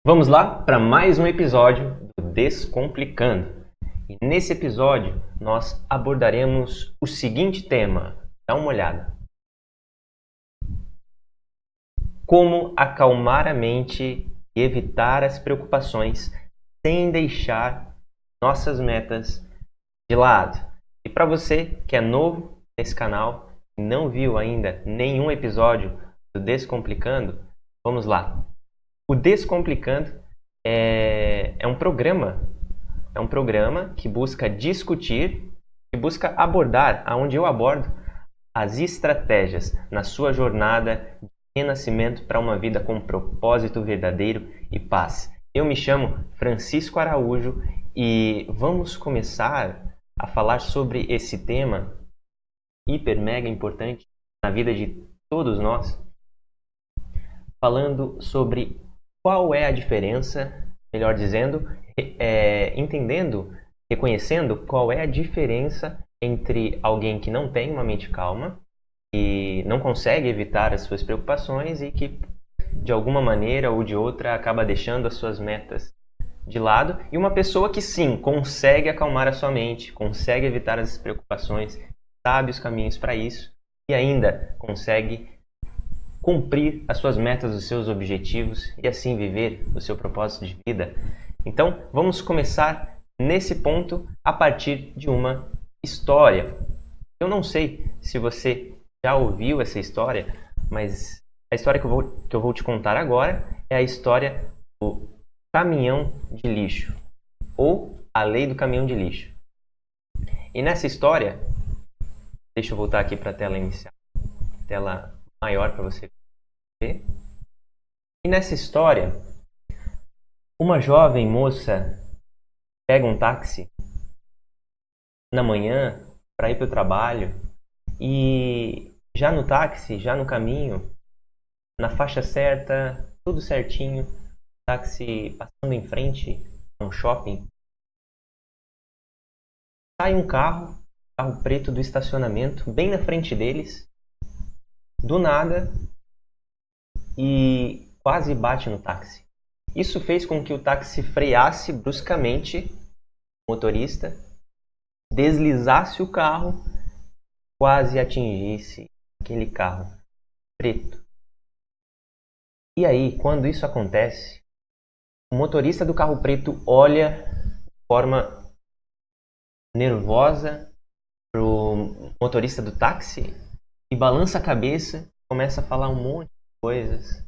Vamos lá para mais um episódio do Descomplicando. E nesse episódio nós abordaremos o seguinte tema. Dá uma olhada. Como acalmar a mente e evitar as preocupações sem deixar nossas metas de lado. E para você que é novo nesse canal e não viu ainda nenhum episódio do Descomplicando, vamos lá. O Descomplicando é um programa que busca discutir, que busca abordar, aonde eu abordo as estratégias na sua jornada de renascimento para uma vida com propósito verdadeiro e paz. Eu me chamo Francisco Araújo e vamos começar a falar sobre esse tema hiper mega importante na vida de todos nós, falando sobre qual é a diferença, melhor dizendo, entendendo, reconhecendo qual é a diferença entre alguém que não tem uma mente calma e não consegue evitar as suas preocupações e que, de alguma maneira ou de outra, acaba deixando as suas metas de lado, e uma pessoa que sim, consegue acalmar a sua mente, consegue evitar as preocupações, sabe os caminhos para isso e ainda consegue cumprir as suas metas, os seus objetivos e assim viver o seu propósito de vida. Então, vamos começar nesse ponto a partir de uma história. Eu não sei se você já ouviu essa história, mas a história que eu vou te contar agora é a história do caminhão de lixo, ou a lei do caminhão de lixo. E nessa história, deixa eu voltar aqui para a tela inicial, tela maior para você ver. E nessa história, uma jovem moça pega um táxi na manhã para ir para o trabalho e já no táxi, já no caminho, na faixa certa, tudo certinho, o táxi passando em frente a um shopping, sai um carro preto do estacionamento, bem na frente deles, do nada, e quase bate no táxi. Isso fez com que o táxi freasse bruscamente, o motorista deslizasse o carro, quase atingisse aquele carro preto. E aí, quando isso acontece, o motorista do carro preto olha de forma nervosa para o motorista do táxi e balança a cabeça, começa a falar um monte de coisas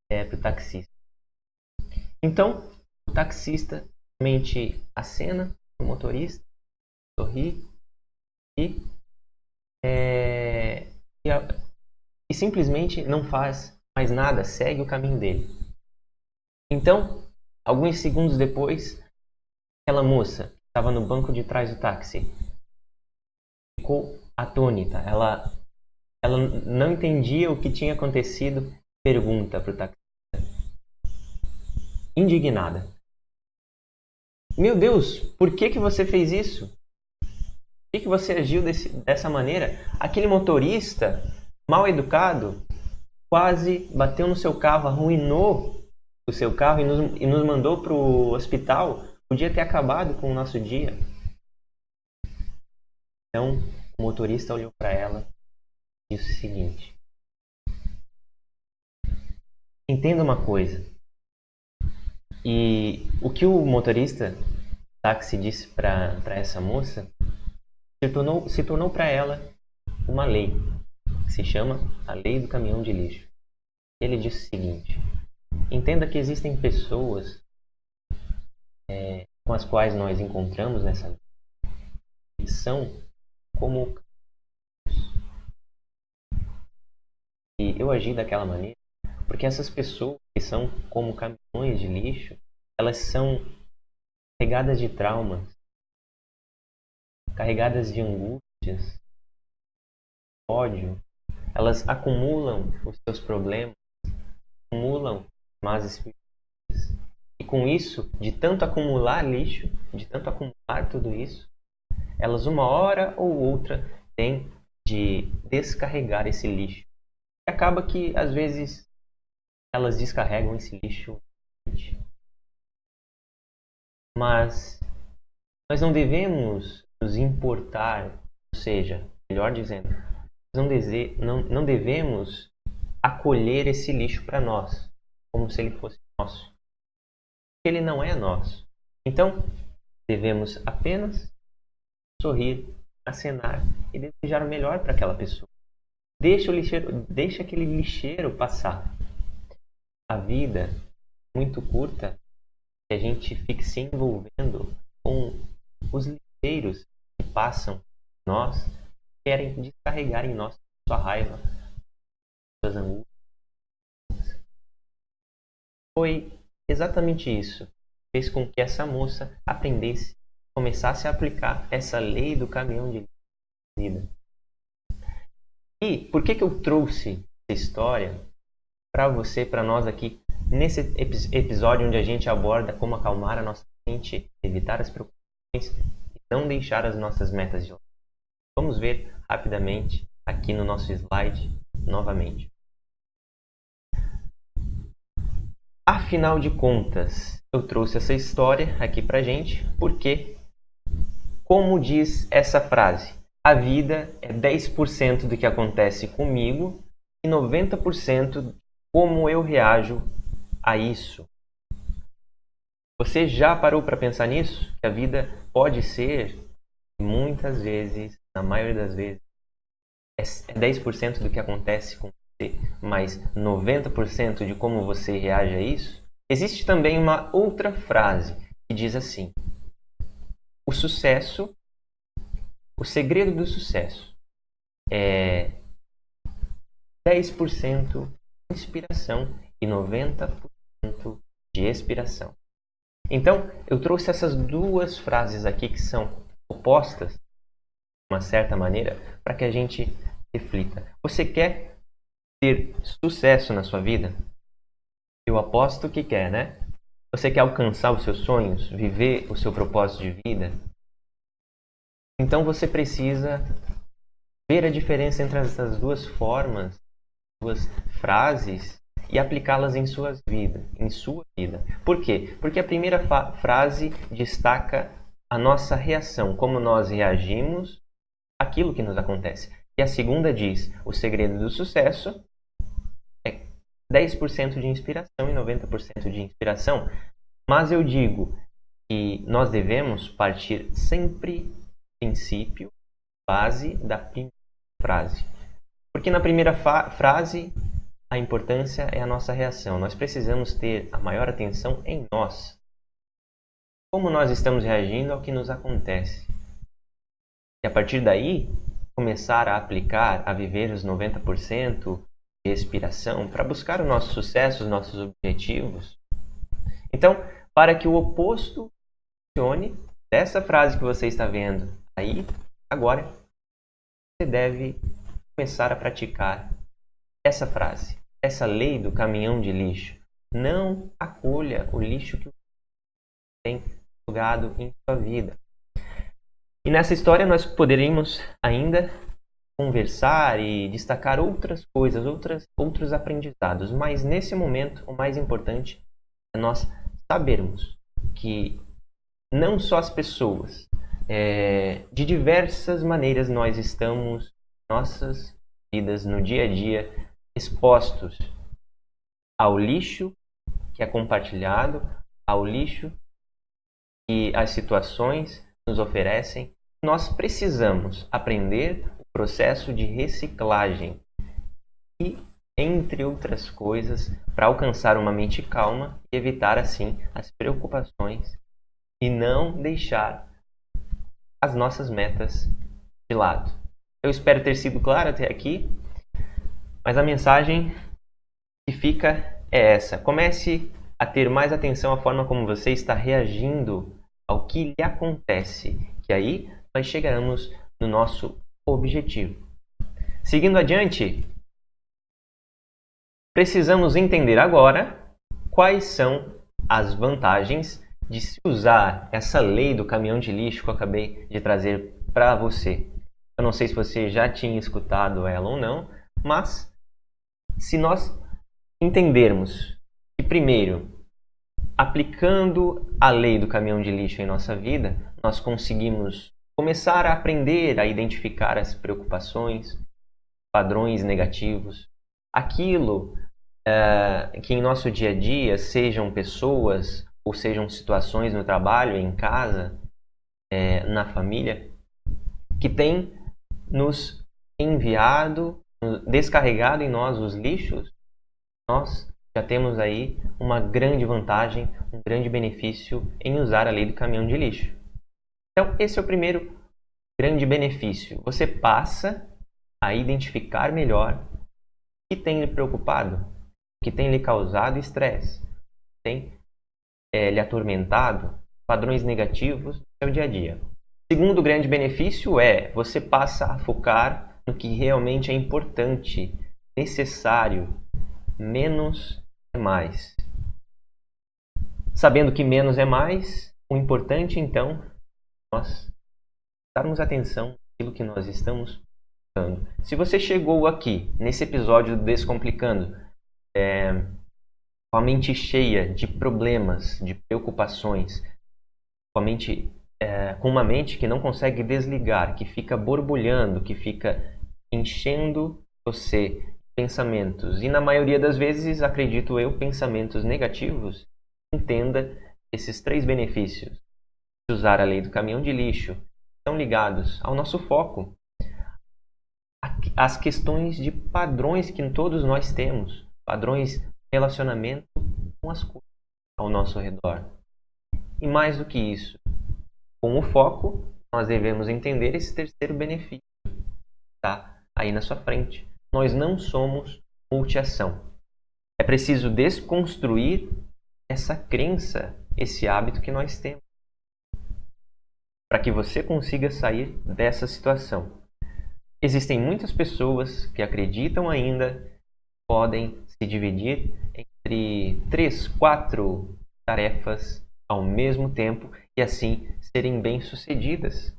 para o taxista. Então, o taxista somente acena o motorista, sorri e simplesmente não faz mais nada, segue o caminho dele. Então, alguns segundos depois, aquela moça que estava no banco de trás do táxi ficou atônita. Ela não entendia o que tinha acontecido. Pergunta para o taxista, indignada: meu Deus, por que você fez isso? Por que você agiu dessa maneira? Aquele motorista mal educado quase bateu no seu carro, arruinou o seu carro e nos mandou para o hospital. Podia ter acabado com o nosso dia. Então, o motorista olhou para ela e disse o seguinte: entenda uma coisa. E o que o motorista táxi disse para essa moça se tornou para ela uma lei, que se chama a lei do caminhão de lixo. Ele disse o seguinte: entenda que existem pessoas com as quais nós encontramos nessa vida que são como, e eu agi daquela maneira porque essas pessoas que são como caminhões de lixo, elas são carregadas de traumas, carregadas de angústias, ódio. Elas acumulam os seus problemas, acumulam más experiências. E com isso, de tanto acumular lixo, de tanto acumular tudo isso, elas uma hora ou outra têm de descarregar esse lixo. E acaba que, às vezes, elas descarregam esse lixo Mas nós não devemos nos importar, ou seja, melhor dizendo, não devemos acolher esse lixo para nós, como se ele fosse nosso. Ele não é nosso. Então, devemos apenas sorrir, acenar e desejar o melhor para aquela pessoa. Deixa aquele lixeiro passar. A vida é muito curta e a gente fique se envolvendo com os lixeiros que passam nós, querem descarregar em nós sua raiva, suas angústias. Foi exatamente isso que fez com que essa moça aprendesse, começasse a aplicar essa lei do caminhão de vida. E por que eu trouxe essa história para você, para nós aqui, nesse episódio onde a gente aborda como acalmar a nossa mente, evitar as preocupações e não deixar as nossas metas de lado? Vamos ver rapidamente aqui no nosso slide novamente. Afinal de contas, eu trouxe essa história aqui pra gente porque, como diz essa frase, a vida é 10% do que acontece comigo e 90% como eu reajo a isso. Você já parou para pensar nisso? Que a vida pode ser, muitas vezes, na maioria das vezes, é 10% do que acontece com você, mas 90% de como você reage a isso? Existe também uma outra frase que diz assim: o segredo do sucesso é 10% de inspiração e 90% de expiração. Então, eu trouxe essas duas frases aqui que são opostas, de uma certa maneira, para que a gente reflita. Você quer ter sucesso na sua vida? Eu aposto que quer, né? Você quer alcançar os seus sonhos, viver o seu propósito de vida? Então você precisa ver a diferença entre essas duas formas, duas frases, e aplicá-las em sua vida. Por quê? Porque a primeira frase destaca a nossa reação, como nós reagimos àquilo que nos acontece. E a segunda diz: o segredo do sucesso é 10% de inspiração e 90% de inspiração. Mas eu digo que nós devemos partir sempre do princípio, base da primeira frase. Porque na primeira frase, a importância é a nossa reação. Nós precisamos ter a maior atenção em nós. Como nós estamos reagindo ao que nos acontece. E a partir daí, começar a aplicar, a viver os 90% de expiração para buscar o nosso sucesso, os nossos objetivos. Então, para que o oposto funcione, dessa frase que você está vendo aí, agora, você deve começar a praticar essa frase, essa lei do caminhão de lixo. Não acolha o lixo que tem jogado em sua vida. E nessa história nós poderíamos ainda conversar e destacar outras coisas, outros aprendizados. Mas nesse momento, o mais importante é nós sabermos que não só as pessoas, de diversas maneiras nós estamos, nossas vidas no dia a dia, expostos ao lixo que é compartilhado, ao lixo que as situações nos oferecem. Nós precisamos aprender o processo de reciclagem e, entre outras coisas, para alcançar uma mente calma e evitar assim as preocupações e não deixar as nossas metas de lado. Eu espero ter sido claro até aqui, mas a mensagem que fica é essa: comece a ter mais atenção à forma como você está reagindo ao que lhe acontece, que aí nós chegaremos no nosso objetivo. Seguindo adiante, precisamos entender agora quais são as vantagens de se usar essa lei do caminhão de lixo que eu acabei de trazer para você. Eu não sei se você já tinha escutado ela ou não, mas se nós entendermos que, primeiro, aplicando a lei do caminhão de lixo em nossa vida, nós conseguimos começar a aprender a identificar as preocupações, padrões negativos, aquilo que em nosso dia a dia, sejam pessoas ou sejam situações no trabalho, em casa, na família, que tem nos enviado, descarregado em nós os lixos, nós já temos aí uma grande vantagem, um grande benefício em usar a lei do caminhão de lixo. Então, esse é o primeiro grande benefício. Você passa a identificar melhor o que tem lhe preocupado, o que tem lhe causado estresse, tem lhe atormentado, padrões negativos no seu dia a dia. Segundo grande benefício você passa a focar no que realmente é importante, necessário, menos é mais. Sabendo que menos é mais, o importante então é nós darmos atenção naquilo que nós estamos buscando. Se você chegou aqui nesse episódio do Descomplicando com a mente cheia de problemas, de preocupações, com uma mente que não consegue desligar, que fica borbulhando, que fica enchendo você pensamentos, e na maioria das vezes, acredito eu, pensamentos negativos, entenda esses 3 benefícios de usar a lei do caminhão de lixo estão ligados ao nosso foco, às questões de padrões que todos nós temos, padrões de relacionamento com as coisas ao nosso redor. E mais do que isso, com o foco, nós devemos entender esse terceiro benefício, tá aí na sua frente. Nós não somos multiação. É preciso desconstruir essa crença, esse hábito que nós temos, para que você consiga sair dessa situação. Existem muitas pessoas que acreditam ainda podem se dividir entre 3, 4 tarefas ao mesmo tempo e assim serem bem-sucedidas,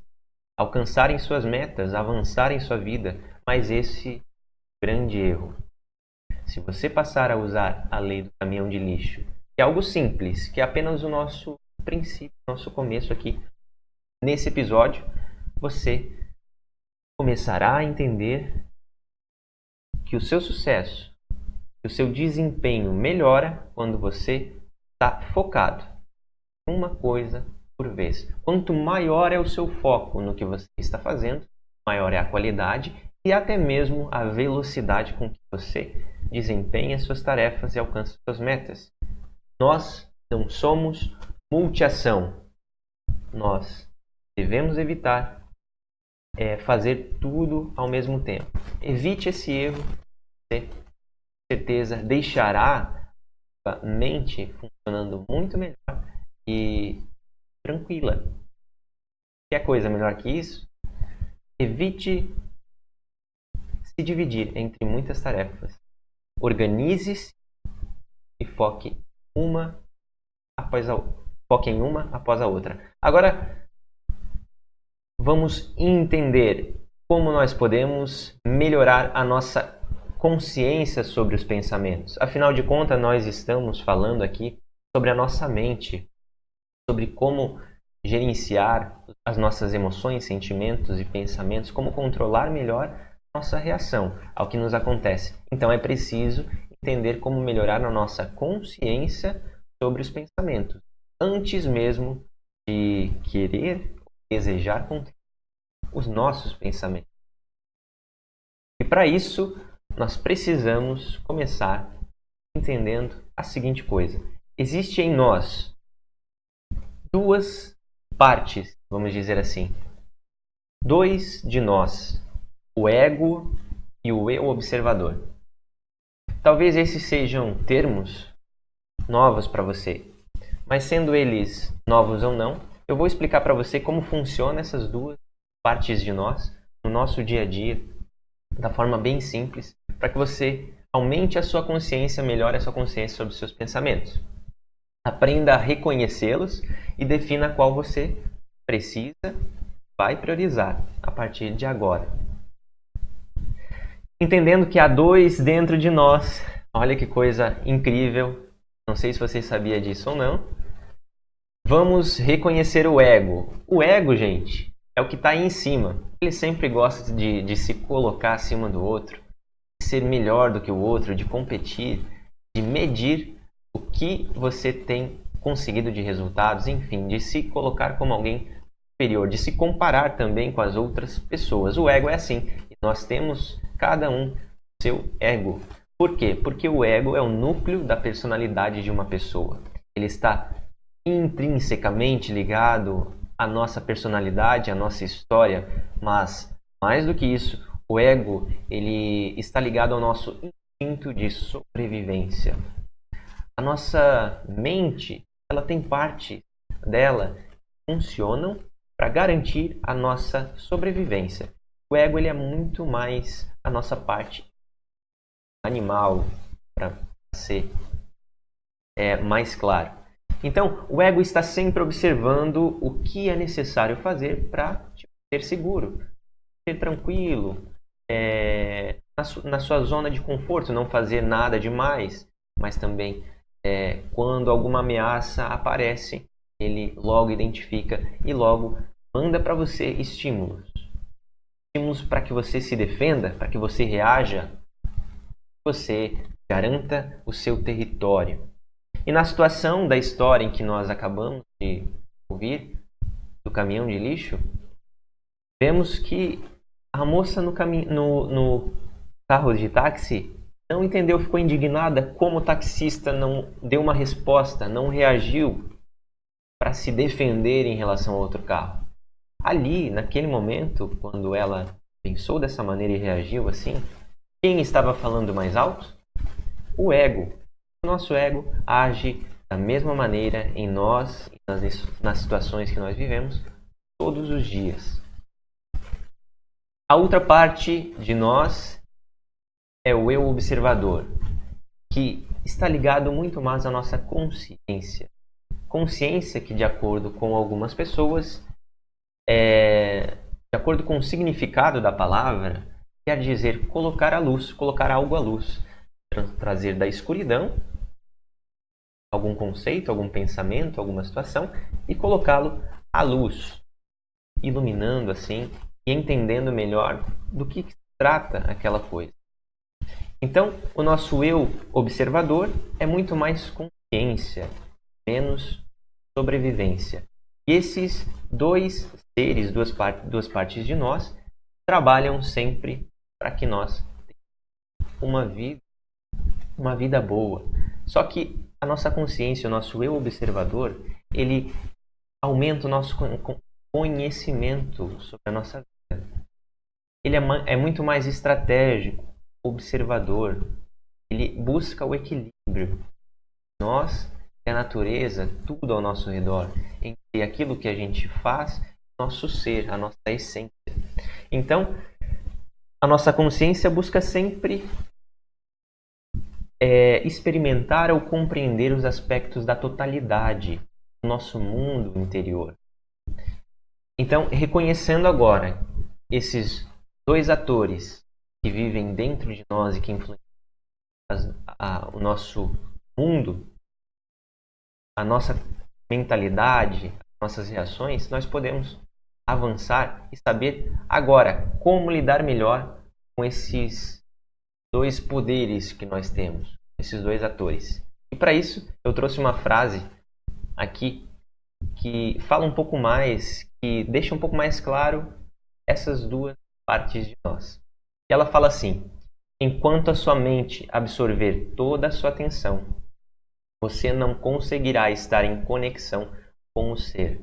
alcançarem suas metas, avançarem sua vida, mas esse grande erro. Se você passar a usar a lei do caminhão de lixo, que é algo simples, que é apenas o nosso princípio, nosso começo aqui, nesse episódio, você começará a entender que o seu sucesso, que o seu desempenho melhora quando você está focado em uma coisa por vez. Quanto maior é o seu foco no que você está fazendo, maior é a qualidade e até mesmo a velocidade com que você desempenha suas tarefas e alcança suas metas. Nós não somos multiação. Nós devemos evitar fazer tudo ao mesmo tempo. Evite esse erro, você com certeza deixará a mente funcionando muito melhor e tranquila. Quer coisa melhor que isso? Evite se dividir entre muitas tarefas. Organize-se e foque em uma após a outra. Agora, vamos entender como nós podemos melhorar a nossa consciência sobre os pensamentos. Afinal de contas, nós estamos falando aqui sobre a nossa mente, sobre como gerenciar as nossas emoções, sentimentos e pensamentos, como controlar melhor nossa reação ao que nos acontece. Então é preciso entender como melhorar a nossa consciência sobre os pensamentos, antes mesmo de querer ou desejar controlar os nossos pensamentos. E para isso, nós precisamos começar entendendo a seguinte coisa. Existe em nós 2 partes, vamos dizer assim. 2 de nós, o ego e o eu observador. Talvez esses sejam termos novos para você, mas sendo eles novos ou não, eu vou explicar para você como funcionam essas 2 partes de nós no nosso dia a dia, da forma bem simples, para que você aumente a sua consciência, melhore a sua consciência sobre os seus pensamentos. Aprenda a reconhecê-los e defina qual você precisa, vai priorizar a partir de agora. Entendendo que há 2 dentro de nós, olha que coisa incrível, não não sei se você sabia disso ou não. Vamos reconhecer o ego. O ego, gente, é o que está aí em cima. Ele sempre gosta de se colocar acima do outro, de ser melhor do que o outro, de competir, de medir o que você tem conseguido de resultados, enfim, de se colocar como alguém superior, de se comparar também com as outras pessoas. O ego é assim. E nós temos, cada um, seu ego. Por quê? Porque o ego é o núcleo da personalidade de uma pessoa. Ele está intrinsecamente ligado à nossa personalidade, à nossa história, mas mais do que isso, o ego ele está ligado ao nosso instinto de sobrevivência. A nossa mente, ela tem parte dela que funcionam para garantir a nossa sobrevivência. O ego ele é muito mais a nossa parte animal, para ser mais claro. Então, o ego está sempre observando o que é necessário fazer para ser seguro, ser tranquilo, na sua zona de conforto, não fazer nada demais, mas também quando alguma ameaça aparece, ele logo identifica e logo manda para você estímulos. Estímulos para que você se defenda, para que você reaja, você garanta o seu território. E na situação da história em que nós acabamos de ouvir, do caminhão de lixo, vemos que a moça no carro de táxi não entendeu, ficou indignada como o taxista não deu uma resposta, não reagiu para se defender em relação ao outro carro. Ali, naquele momento, quando ela pensou dessa maneira e reagiu assim, quem estava falando mais alto? O ego. O nosso ego age da mesma maneira em nós, nas situações que nós vivemos, todos os dias. A outra parte de nós é o eu observador, que está ligado muito mais à nossa consciência. Consciência que, de acordo com algumas pessoas, de acordo com o significado da palavra, quer dizer colocar à luz, colocar algo à luz, trazer da escuridão algum conceito, algum pensamento, alguma situação e colocá-lo à luz, iluminando assim e entendendo melhor do que se trata aquela coisa. Então, o nosso eu observador é muito mais consciência, menos sobrevivência. E esses dois seres, duas partes de nós, trabalham sempre para que nós tenhamos uma vida boa. Só que a nossa consciência, o nosso eu observador, ele aumenta o nosso conhecimento sobre a nossa vida. Ele é muito mais estratégico, observador. Ele busca o equilíbrio. Nós e a natureza, tudo ao nosso redor, entre aquilo que a gente faz, nosso ser, a nossa essência. Então, a nossa consciência busca sempre experimentar ou compreender os aspectos da totalidade do nosso mundo interior. Então, reconhecendo agora esses dois atores que vivem dentro de nós e que influenciam o nosso mundo, a nossa mentalidade, nossas reações, nós podemos avançar e saber agora como lidar melhor com esses dois poderes que nós temos, esses dois atores. E para isso eu trouxe uma frase aqui que fala um pouco mais, que deixa um pouco mais claro essas duas partes de nós. E ela fala assim: enquanto a sua mente absorver toda a sua atenção, você não conseguirá estar em conexão com o ser.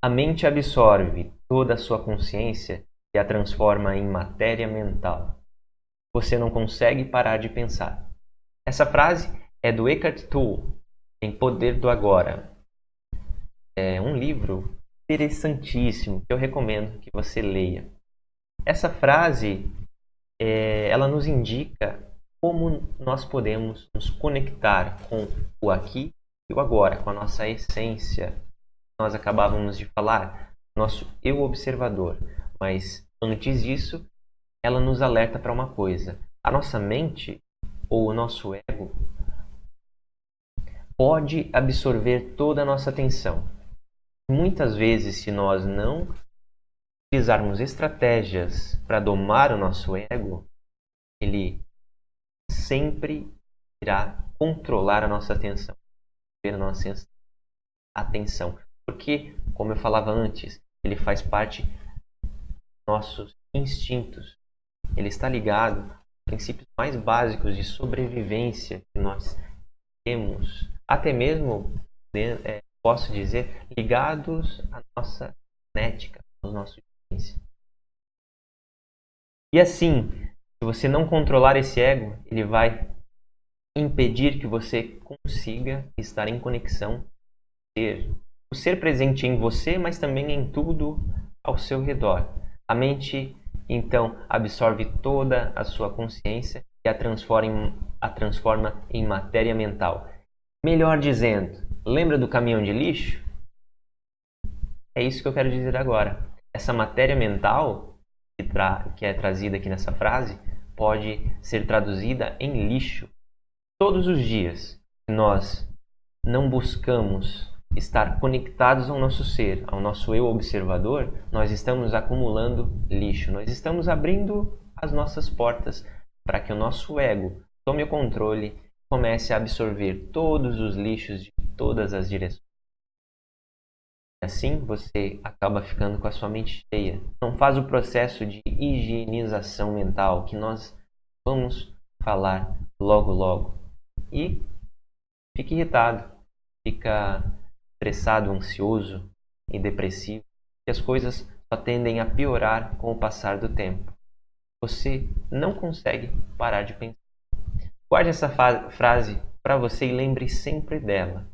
A mente absorve toda a sua consciência e a transforma em matéria mental. Você não consegue parar de pensar. Essa frase é do Eckhart Tolle, em Poder do Agora. É um livro interessantíssimo que eu recomendo que você leia. Essa frase, ela nos indica como nós podemos nos conectar com o aqui e o agora, com a nossa essência. Nós acabávamos de falar, nosso eu observador. Mas antes disso, ela nos alerta para uma coisa. A nossa mente, ou o nosso ego, pode absorver toda a nossa atenção. Muitas vezes, se nós não utilizarmos estratégias para domar o nosso ego, ele sempre irá controlar a nossa atenção, a nossa atenção. Porque, como eu falava antes, ele faz parte dos nossos instintos. Ele está ligado aos princípios mais básicos de sobrevivência que nós temos, até mesmo, posso dizer, ligados à nossa genética, aos nossos genes. E assim, se você não controlar esse ego, ele vai impedir que você consiga estar em conexão, o ser presente em você, mas também em tudo ao seu redor. A mente, então, absorve toda a sua consciência e a transforma em matéria mental. Melhor dizendo, lembra do caminhão de lixo? É isso que eu quero dizer agora. Essa matéria mental que é trazida aqui nessa frase pode ser traduzida em lixo. Todos os dias, se nós não buscamos estar conectados ao nosso ser, ao nosso eu observador, nós estamos acumulando lixo. Nós estamos abrindo as nossas portas para que o nosso ego tome o controle e comece a absorver todos os lixos de todas as direções. Assim, você acaba ficando com a sua mente cheia. Não faz o processo de higienização mental que nós vamos falar logo logo. E fica irritado, fica estressado, ansioso e depressivo. E as coisas só tendem a piorar com o passar do tempo. Você não consegue parar de pensar. Guarde essa frase para você e lembre sempre dela.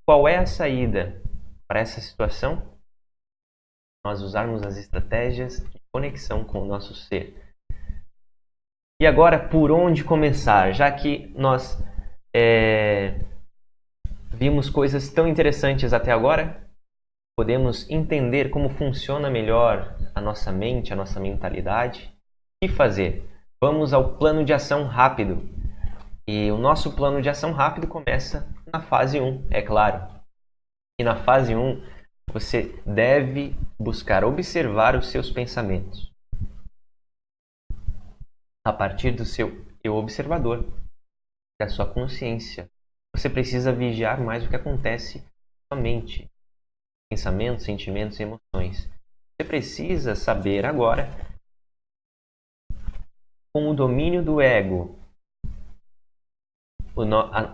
Qual é a saída para essa situação? Nós usarmos as estratégias de conexão com o nosso ser. E agora, por onde começar? Já que nós vimos coisas tão interessantes até agora, podemos entender como funciona melhor a nossa mente, a nossa mentalidade. O que fazer? Vamos ao plano de ação rápido. E o nosso plano de ação rápido começa na fase 1, é claro. E na fase 1, você deve buscar observar os seus pensamentos. A partir do seu eu observador, da sua consciência, você precisa vigiar mais o que acontece na sua mente. Pensamentos, sentimentos e emoções. Você precisa saber agora, com o domínio do ego,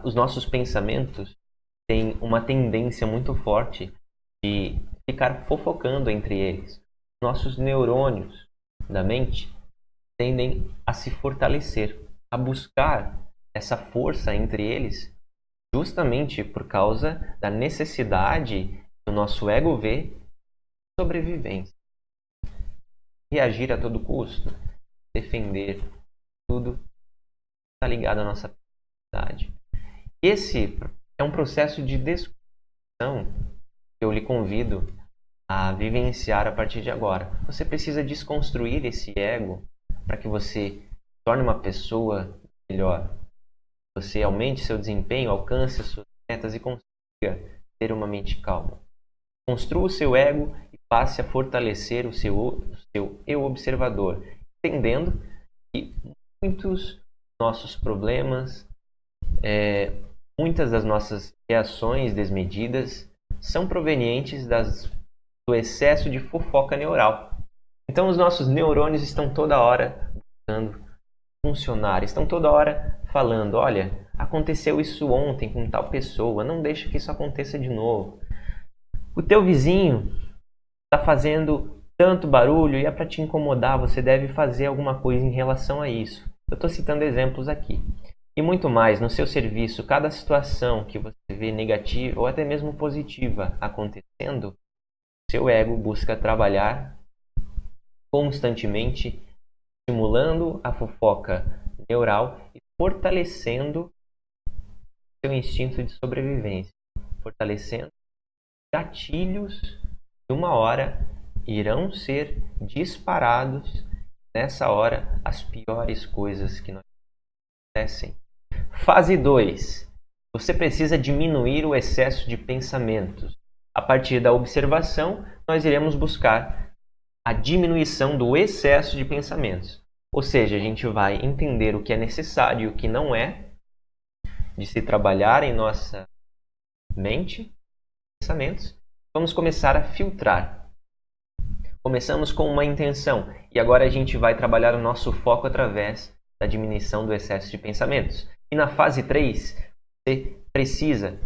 os nossos pensamentos têm uma tendência muito forte de ficar fofocando entre eles. Nossos neurônios da mente tendem a se fortalecer, a buscar essa força entre eles, justamente por causa da necessidade que o nosso ego vê de sobrevivência. Reagir a todo custo, defender, tudo está ligado à nossa personalidade. Esse é um processo de desconstrução que eu lhe convido a vivenciar a partir de agora. Você precisa desconstruir esse ego para que você se torne uma pessoa melhor. Você aumente seu desempenho, alcance as suas metas e consiga ter uma mente calma. Construa o seu ego e passe a fortalecer o seu eu observador, entendendo que muitos nossos problemas, muitas das nossas reações desmedidas são provenientes do excesso de fofoca neural. Então os nossos neurônios estão toda hora buscando funcionar, estão toda hora falando, olha, aconteceu isso ontem com tal pessoa, não deixa que isso aconteça de novo. O teu vizinho está fazendo tanto barulho e é para te incomodar, você deve fazer alguma coisa em relação a isso. Eu estou citando exemplos aqui. E muito mais, no seu serviço, cada situação que você vê negativa ou até mesmo positiva acontecendo, seu ego busca trabalhar constantemente, estimulando a fofoca neural e fortalecendo seu instinto de sobrevivência, fortalecendo gatilhos que uma hora irão ser disparados. Nessa hora, as piores coisas que nós acontecem. Fase 2. Você precisa diminuir o excesso de pensamentos. A partir da observação, nós iremos buscar a diminuição do excesso de pensamentos. Ou seja, a gente vai entender o que é necessário e o que não é de se trabalhar em nossa mente, pensamentos. Vamos começar a filtrar. Começamos com uma intenção e agora a gente vai trabalhar o nosso foco através da diminuição do excesso de pensamentos. E na fase 3, você precisa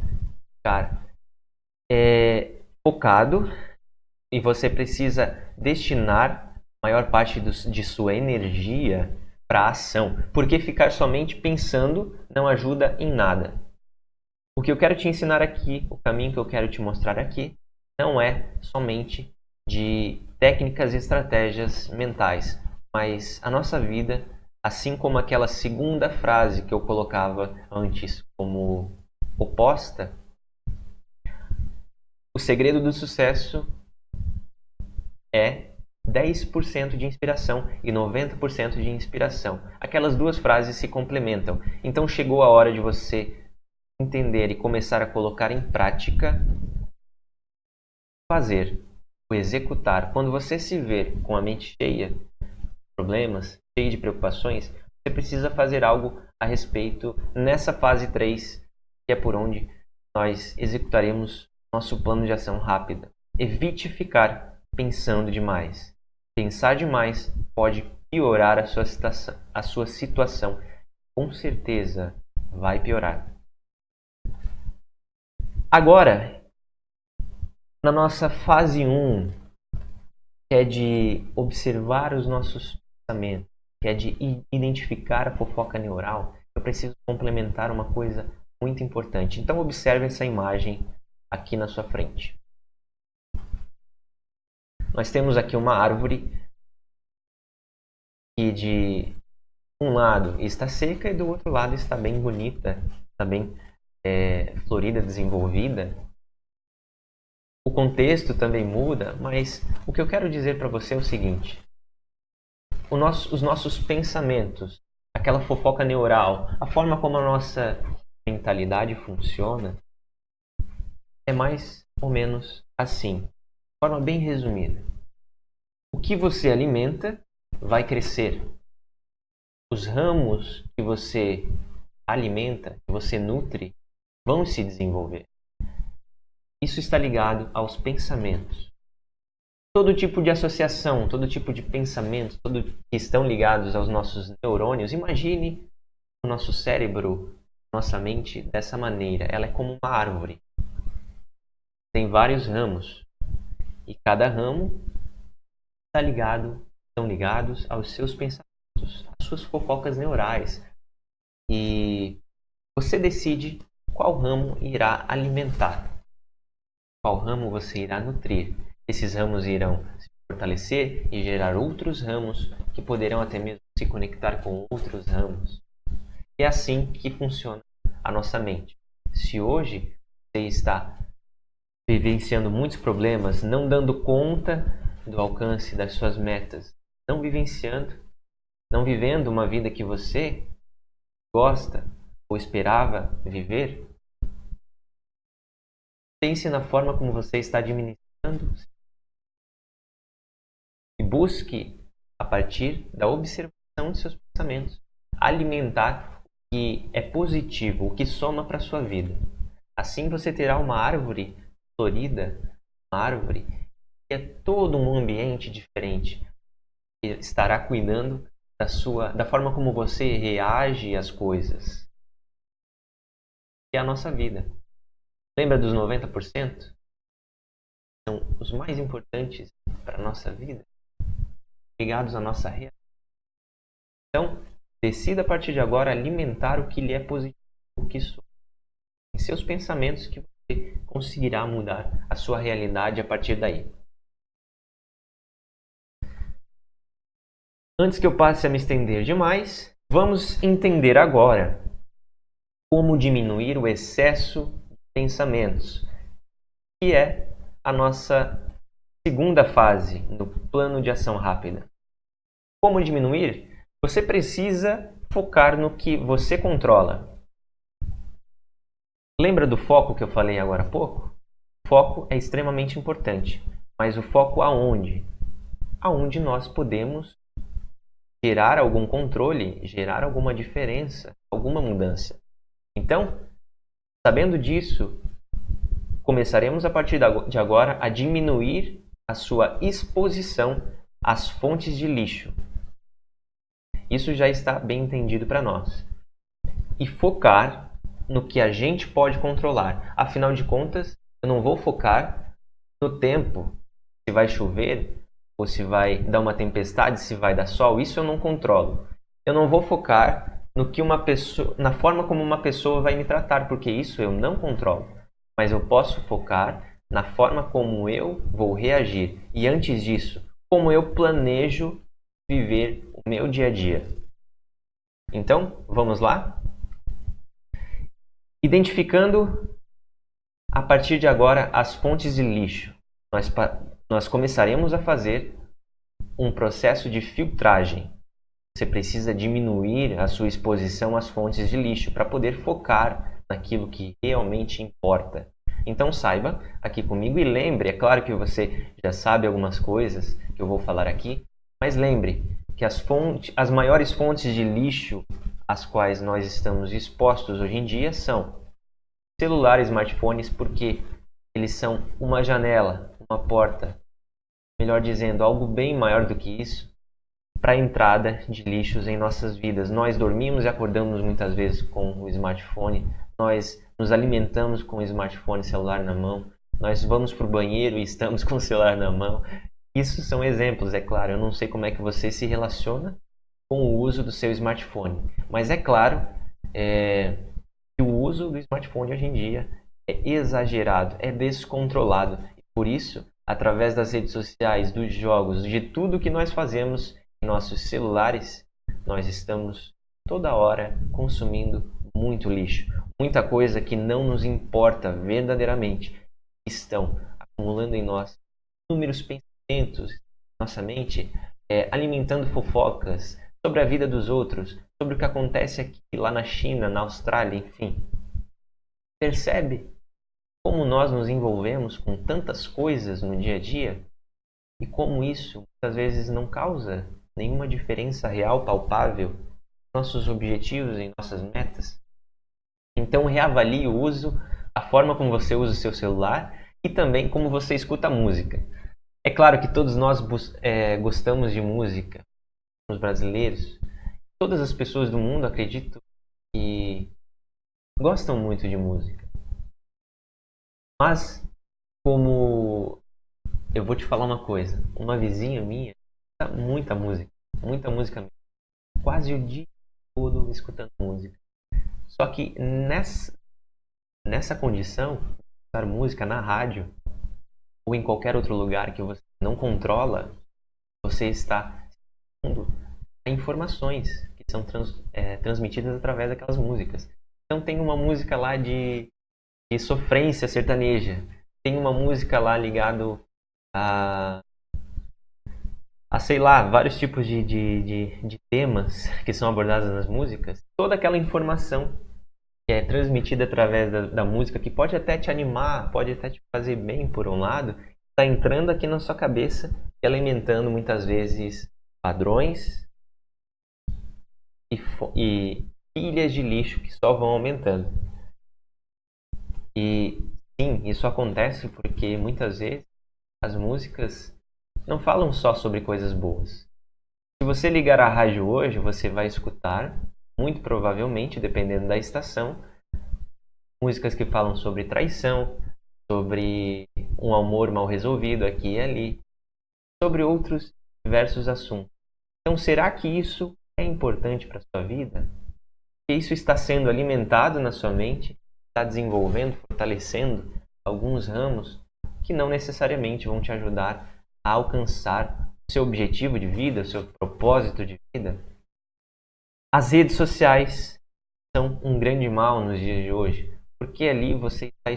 ficar focado e você precisa destinar a maior parte de sua energia para a ação, porque ficar somente pensando não ajuda em nada. O que eu quero te ensinar aqui, o caminho que eu quero te mostrar aqui, não é somente de técnicas e estratégias mentais, mas a nossa vida, assim como aquela segunda frase que eu colocava antes como oposta, o segredo do sucesso é 10% de inspiração e 90% de inspiração. Aquelas duas frases se complementam. Então chegou a hora de você entender e começar a colocar em prática, fazer, o executar. Quando você se ver com a mente cheia de problemas, cheia de preocupações, você precisa fazer algo a respeito nessa fase 3, que é por onde nós executaremos nosso plano de ação rápida. Evite ficar pensando demais. Pensar demais pode piorar a sua situação. Com certeza vai piorar. Agora, na nossa fase 1, que é de observar os nossos pensamentos, que é de identificar a fofoca neural, eu preciso complementar uma coisa muito importante. Então observe essa imagem aqui na sua frente. Nós temos aqui uma árvore que de um lado está seca e do outro lado está bem bonita, está bem florida, desenvolvida. O contexto também muda, mas o que eu quero dizer para você é o seguinte: os nossos pensamentos, aquela fofoca neural, a forma como a nossa mentalidade funciona, é mais ou menos assim, de forma bem resumida. O que você alimenta vai crescer. Os ramos que você alimenta, que você nutre, vão se desenvolver. Isso está ligado aos pensamentos. Todo tipo de associação, todo tipo de pensamentos, que estão ligados aos nossos neurônios, imagine o nosso cérebro, nossa mente dessa maneira. Ela é como uma árvore. Tem vários ramos. E cada ramo estão ligados aos seus pensamentos, às suas fofocas neurais. E você decide qual ramo irá alimentar, qual ramo você irá nutrir. Esses ramos irão se fortalecer e gerar outros ramos que poderão até mesmo se conectar com outros ramos. E é assim que funciona a nossa mente. Se hoje você está vivenciando muitos problemas, não dando conta do alcance das suas metas, não vivendo uma vida que você gosta ou esperava viver, pense na forma como você está administrando e busque, a partir da observação de seus pensamentos, alimentar o que é positivo, o que soma para a sua vida. Assim você terá uma árvore florida, uma árvore que é todo um ambiente diferente, que estará cuidando da forma como você reage às coisas. E é a nossa vida. Lembra dos 90%? São os mais importantes para a nossa vida, ligados à nossa realidade. Então, decida a partir de agora alimentar o que lhe é positivo, o que sou. Em seus pensamentos que você conseguirá mudar a sua realidade a partir daí. Antes que eu passe a me estender demais, vamos entender agora como diminuir o excesso de pensamentos, que é a nossa segunda fase no plano de ação rápida. Como diminuir? Você precisa focar no que você controla. Lembra do foco que eu falei agora há pouco? O foco é extremamente importante, mas o foco aonde? Aonde nós podemos gerar algum controle, gerar alguma diferença, alguma mudança. Então, sabendo disso, começaremos a partir de agora a diminuir a sua exposição às fontes de lixo. Isso já está bem entendido para nós. E focar no que a gente pode controlar. Afinal de contas, eu não vou focar no tempo, se vai chover, ou se vai dar uma tempestade, se vai dar sol, isso eu não controlo. Eu não vou focar no que uma pessoa, na forma como uma pessoa vai me tratar, porque isso eu não controlo. Mas eu posso focar na forma como eu vou reagir. E antes disso, como eu planejo viver o meu dia a dia. Então, vamos lá? Identificando a partir de agora as fontes de lixo. Nós começaremos a fazer um processo de filtragem. Você precisa diminuir a sua exposição às fontes de lixo para poder focar naquilo que realmente importa. Então saiba aqui comigo e lembre, é claro que você já sabe algumas coisas que eu vou falar aqui, mas lembre que as maiores fontes de lixo às quais nós estamos expostos hoje em dia são celulares, smartphones, porque eles são uma janela, uma porta, melhor dizendo, algo bem maior do que isso, para a entrada de lixos em nossas vidas. Nós dormimos e acordamos muitas vezes com o smartphone, nós nos alimentamos com o smartphone, celular na mão, nós vamos para o banheiro e estamos com o celular na mão. Isso são exemplos, é claro. Eu não sei como é que você se relaciona com o uso do seu smartphone, mas é claro que o uso do smartphone hoje em dia é exagerado, é descontrolado. Por isso, através das redes sociais, dos jogos, de tudo que nós fazemos em nossos celulares, nós estamos toda hora consumindo muito lixo. Muita coisa que não nos importa verdadeiramente estão acumulando em nós inúmeros pensamentos, nossa mente, alimentando fofocas sobre a vida dos outros, sobre o que acontece aqui, lá na China, na Austrália, enfim. Percebe como nós nos envolvemos com tantas coisas no dia a dia e como isso muitas vezes não causa nenhuma diferença real, palpável, em nossos objetivos, em nossas metas? Então reavalie o uso, a forma como você usa o seu celular e também como você escuta música. É claro que todos nós gostamos de música, os brasileiros, todas as pessoas do mundo, acredito, que gostam muito de música. Mas, como eu vou te falar uma coisa, uma vizinha minha escuta muita música mesmo, quase o dia todo escutando música. Só que nessa condição, escutar música na rádio ou em qualquer outro lugar que você não controla, você está expondo a informações que são transmitidas através daquelas músicas. Então tem uma música lá de sofrência sertaneja, tem uma música lá ligado a sei lá, vários tipos de temas que são abordados nas músicas. Toda aquela informação que é transmitida através da música, que pode até te animar, pode até te fazer bem por um lado, está entrando aqui na sua cabeça e alimentando muitas vezes padrões e pilhas de lixo que só vão aumentando. E sim, isso acontece porque muitas vezes as músicas não falam só sobre coisas boas. Se você ligar a rádio hoje, você vai escutar, muito provavelmente, dependendo da estação, músicas que falam sobre traição, sobre um amor mal resolvido aqui e ali, sobre outros diversos assuntos. Então, será que isso é importante para a sua vida? Que isso está sendo alimentado na sua mente, está desenvolvendo, fortalecendo alguns ramos que não necessariamente vão te ajudar a alcançar o seu objetivo de vida, o seu propósito de vida? As redes sociais são um grande mal nos dias de hoje, porque ali você está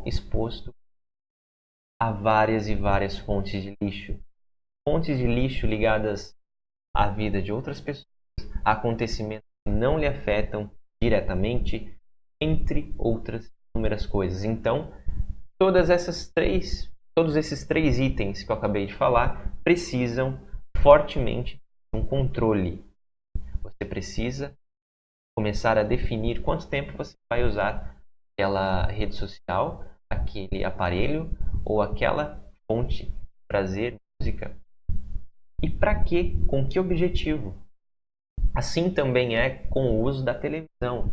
exposto a várias e várias fontes de lixo. Fontes de lixo ligadas à vida de outras pessoas, a acontecimentos que não lhe afetam diretamente, entre outras inúmeras coisas. Então, todos esses três itens que eu acabei de falar precisam fortemente de um controle. Você precisa começar a definir quanto tempo você vai usar aquela rede social, aquele aparelho ou aquela fonte de prazer, música. E para quê? Com que objetivo? Assim também é com o uso da televisão.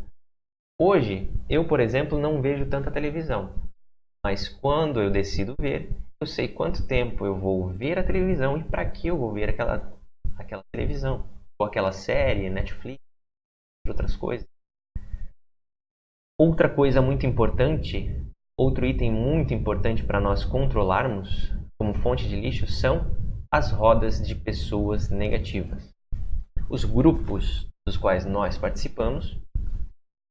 Hoje, eu, por exemplo, não vejo tanta televisão. Mas quando eu decido ver, eu sei quanto tempo eu vou ver a televisão e para que eu vou ver aquela televisão. Ou aquela série, Netflix, outras coisas. Outra coisa muito importante, outro item muito importante para nós controlarmos como fonte de lixo são as rodas de pessoas negativas. Os grupos dos quais nós participamos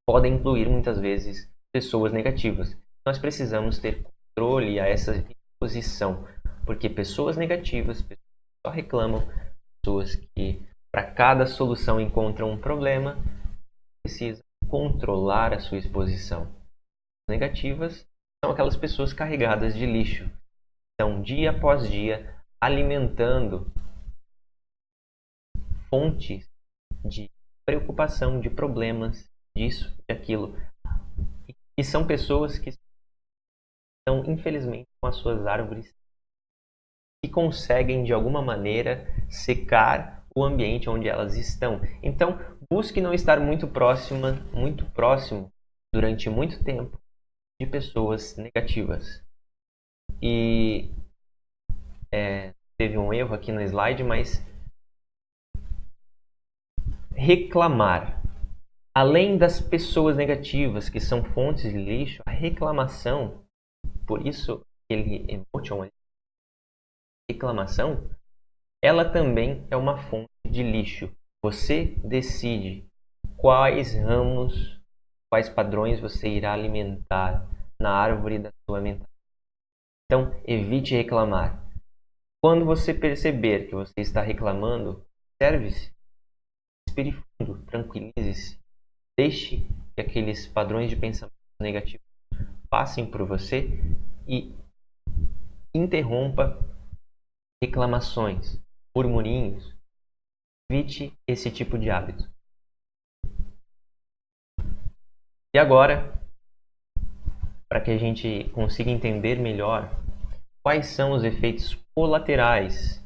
podem incluir muitas vezes pessoas negativas. Nós precisamos ter controle a essa exposição, porque pessoas negativas, pessoas que só reclamam, pessoas que para cada solução encontram um problema, precisam controlar a sua exposição. Negativas são aquelas pessoas carregadas de lixo, estão dia após dia alimentando fontes de preocupação, de problemas, disso, daquilo. E são pessoas que estão, infelizmente, com as suas árvores que conseguem, de alguma maneira, secar o ambiente onde elas estão. Então, busque não estar muito próximo, durante muito tempo, de pessoas negativas. E teve um erro aqui no slide, mas reclamar. Além das pessoas negativas, que são fontes de lixo, a reclamação, por isso aquele emotion ali, reclamação, ela também é uma fonte de lixo. Você decide quais ramos, quais padrões você irá alimentar na árvore da sua mentalidade. Então, evite reclamar. Quando você perceber que você está reclamando, observe-se, respire fundo, tranquilize-se. Deixe que aqueles padrões de pensamento negativo passem por você e interrompa reclamações, murmurinhos. Evite esse tipo de hábito. E agora, para que a gente consiga entender melhor quais são os efeitos colaterais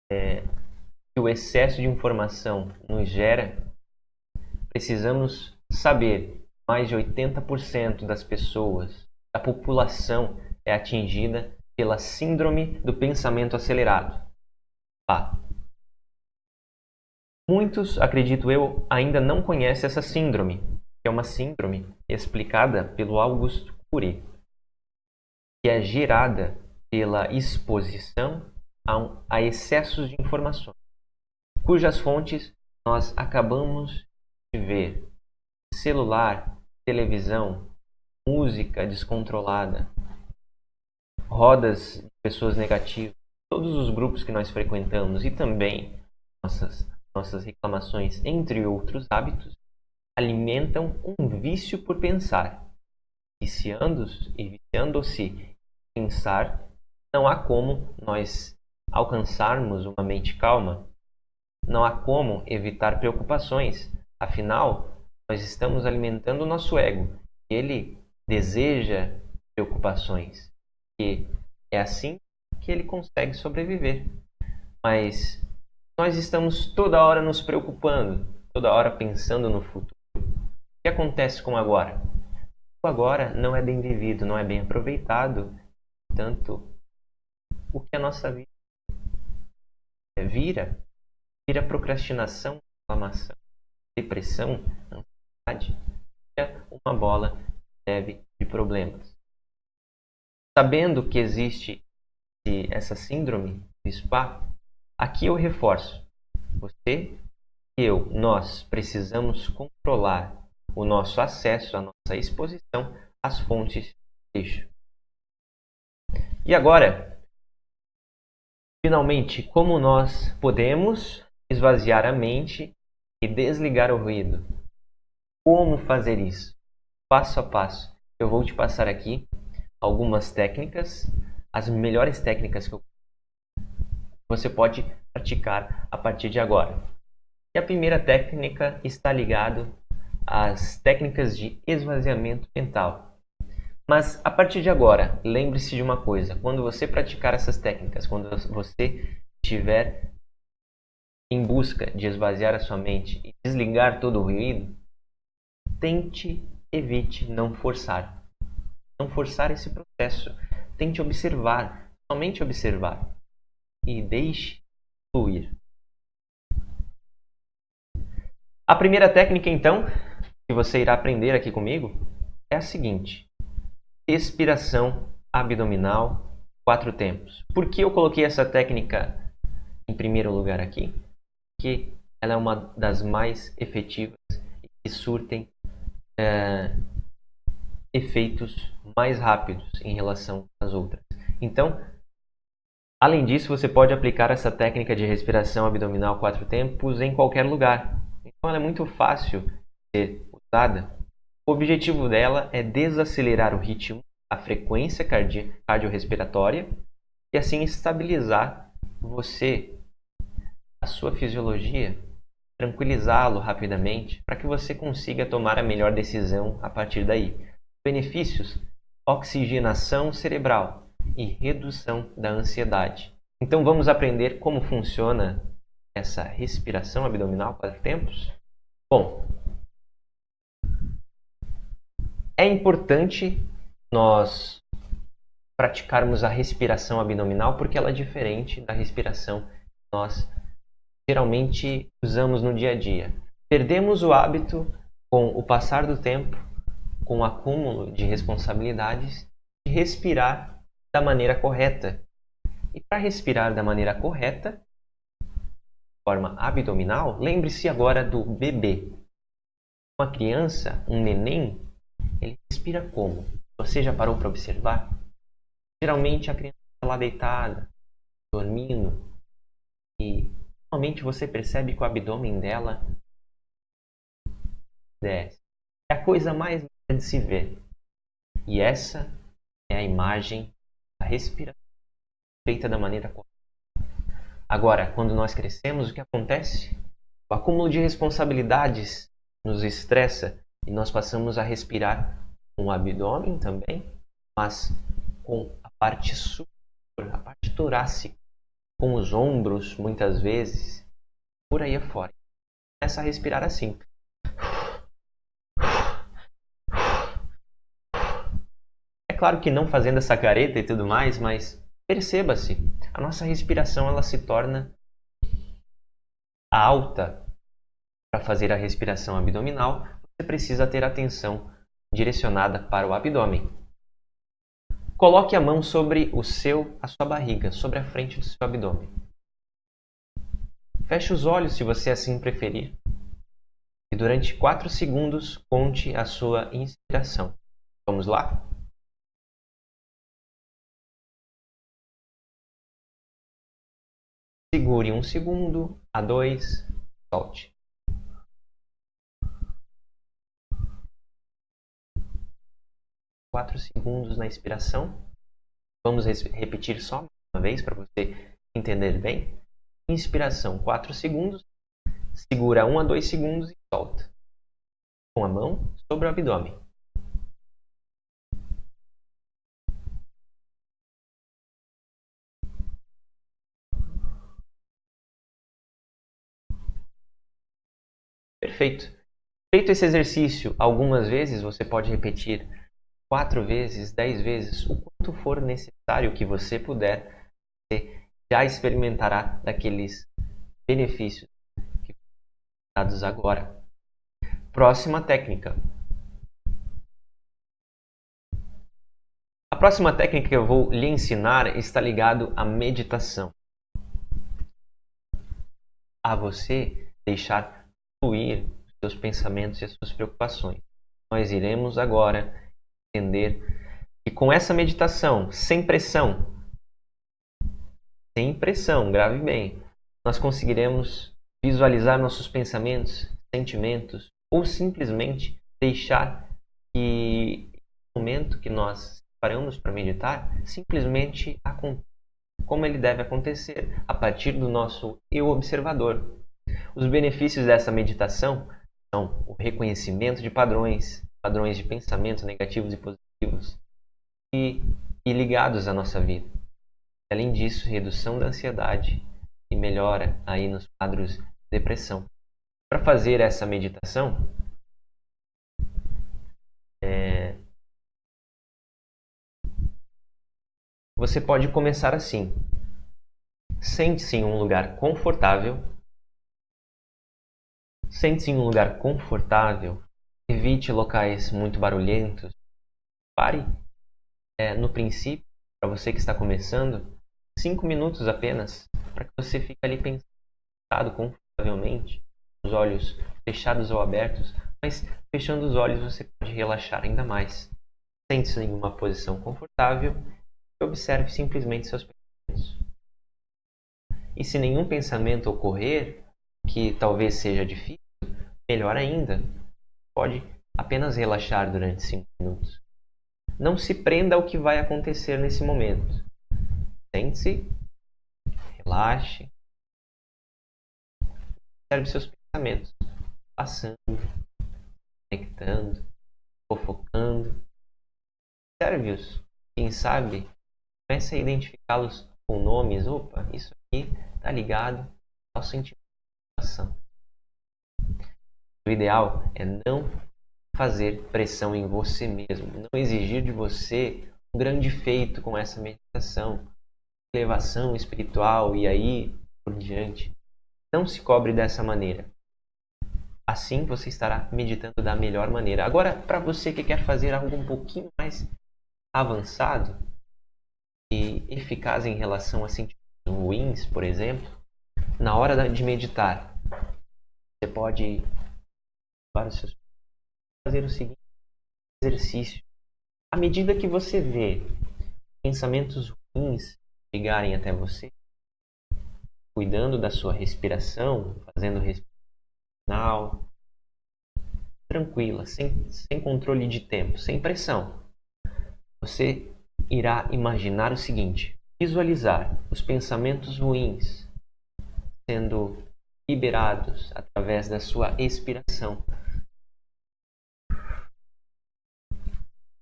que o excesso de informação nos gera, precisamos saber que mais de 80% das pessoas, da população, é atingida pela síndrome do pensamento acelerado. Muitos, acredito eu, ainda não conhecem essa síndrome, que é uma síndrome explicada pelo Auguste Cury, que é gerada pela exposição a excessos de informações, cujas fontes nós acabamos de ver: celular, televisão, música descontrolada, rodas de pessoas negativas, todos os grupos que nós frequentamos e também nossas reclamações, entre outros hábitos, alimentam um vício por pensar. Viciando-se em pensar, não há como nós alcançarmos uma mente calma, não há como evitar preocupações. Afinal, nós estamos alimentando o nosso ego. Ele deseja preocupações. E é assim que ele consegue sobreviver. Mas nós estamos toda hora nos preocupando, toda hora pensando no futuro. O que acontece com o agora? O agora não é bem vivido, não é bem aproveitado. Portanto, o que a nossa vida vira procrastinação, reclamação, depressão, ansiedade, é uma bola de neve de problemas. Sabendo que existe essa síndrome do spa, aqui eu reforço. Você e eu, nós precisamos controlar o nosso acesso, a nossa exposição às fontes de lixo. E agora, finalmente, como nós podemos esvaziar a mente e desligar o ruído? Como fazer isso? Passo a passo. eu vou te passar aqui algumas técnicas, as melhores técnicas que você pode praticar a partir de agora. E a primeira técnica está ligada às técnicas de esvaziamento mental. Mas a partir de agora, lembre-se de uma coisa: quando você praticar essas técnicas, quando você estiver em busca de esvaziar a sua mente e desligar todo o ruído, evite não forçar. Não forçar esse processo. Tente observar, somente observar. E deixe fluir. A primeira técnica, então, que você irá aprender aqui comigo, é a seguinte: respiração abdominal 4 tempos. Por que eu coloquei essa técnica em primeiro lugar aqui? Porque ela é uma das mais efetivas e que surtem efeitos mais rápidos em relação às outras. Então, além disso, você pode aplicar essa técnica de respiração abdominal 4 tempos em qualquer lugar. Então, ela é muito fácil de ser usada. O objetivo dela é desacelerar o ritmo, a frequência cardiorrespiratória e assim estabilizar você, a sua fisiologia, tranquilizá-lo rapidamente para que você consiga tomar a melhor decisão a partir daí. Benefícios: oxigenação cerebral e redução da ansiedade. Então vamos aprender como funciona essa respiração abdominal 4 tempos? Bom, é importante nós praticarmos a respiração abdominal porque ela é diferente da respiração que nós geralmente usamos no dia a dia. Perdemos o hábito com o passar do tempo, com o acúmulo de responsabilidades, de respirar da maneira correta. E para respirar da maneira correta, de forma abdominal, lembre-se agora do bebê. Uma criança, um neném, ele respira como? Você já parou para observar? Geralmente a criança está lá deitada, dormindo, e normalmente você percebe que o abdômen dela desce. É a coisa mais linda de se ver. E essa é a imagem da respiração feita da maneira correta. Agora, quando nós crescemos, o que acontece? O acúmulo de responsabilidades nos estressa e nós passamos a respirar com o abdômen também, mas com a parte superior, a parte torácica, com os ombros, muitas vezes, por aí afora. Começa a respirar assim. É claro que não fazendo essa careta e tudo mais, mas perceba-se, a nossa respiração ela se torna alta. Para fazer a respiração abdominal, você precisa ter atenção direcionada para o abdômen. Coloque a mão sobre a sua barriga, sobre a frente do seu abdômen. Feche os olhos se você assim preferir. E durante 4 segundos, conte a sua inspiração. Vamos lá? Segure 1 segundo, a 2, solte. 4 segundos na inspiração. Vamos repetir só uma vez para você entender bem. Inspiração 4 segundos, segura 1 a 2 segundos e solta. Com a mão sobre o abdômen. Perfeito. Feito esse exercício algumas vezes, você pode repetir 4 vezes, 10 vezes, o quanto for necessário que você puder, você já experimentará daqueles benefícios que foram dados agora. Próxima técnica. A próxima técnica que eu vou lhe ensinar está ligado à meditação. A você deixar fluir os seus pensamentos e as suas preocupações. Nós iremos agora entender que com essa meditação, sem pressão, grave bem, nós conseguiremos visualizar nossos pensamentos, sentimentos ou simplesmente deixar que momento que nós paramos para meditar simplesmente acontece como ele deve acontecer, a partir do nosso eu observador. Os benefícios dessa meditação são o reconhecimento de padrões de pensamento negativos e positivos e ligados à nossa vida. Além disso, redução da ansiedade e melhora aí nos quadros de depressão. Para fazer essa meditação, você pode começar assim. Sente-se em um lugar confortável. Sente-se em um lugar confortável. Evite locais muito barulhentos. Pare, no princípio, para você que está começando, 5 minutos apenas, para que você fique ali pensado confortavelmente, os olhos fechados ou abertos, mas fechando os olhos você pode relaxar ainda mais. Sente-se em uma posição confortável e observe simplesmente seus pensamentos. E se nenhum pensamento ocorrer, que talvez seja difícil, melhor ainda, pode apenas relaxar durante 5 minutos. Não se prenda ao que vai acontecer nesse momento. Sente-se, relaxe, observe seus pensamentos, passando, conectando, fofocando. Observe-os, quem sabe, comece a identificá-los com nomes. Opa, isso aqui está ligado ao sentimento da ação. O ideal é não fazer pressão em você mesmo, não exigir de você um grande feito com essa meditação, elevação espiritual e aí por diante. Não se cobre dessa maneira. Assim você estará meditando da melhor maneira. Agora, para você que quer fazer algo um pouquinho mais avançado e eficaz em relação a sentimentos ruins, por exemplo, na hora de meditar, você pode fazer o seguinte exercício. À medida que você vê pensamentos ruins chegarem até você, cuidando da sua respiração, fazendo respiração tranquila, sem controle de tempo, sem pressão, você irá imaginar o seguinte: visualizar os pensamentos ruins sendo liberados através da sua expiração,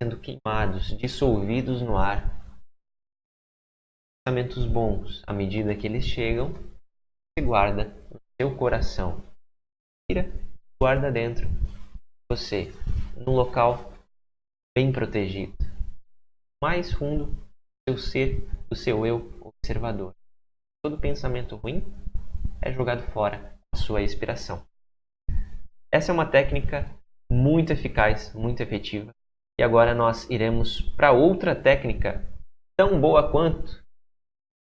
sendo queimados, dissolvidos no ar. Pensamentos bons, à medida que eles chegam, você guarda no seu coração. Tira, guarda dentro de você, num local bem protegido, mais fundo do seu ser, do seu eu observador. Todo pensamento ruim é jogado fora com a sua expiração. Essa é uma técnica muito eficaz, muito efetiva. E agora nós iremos para outra técnica tão boa quanto,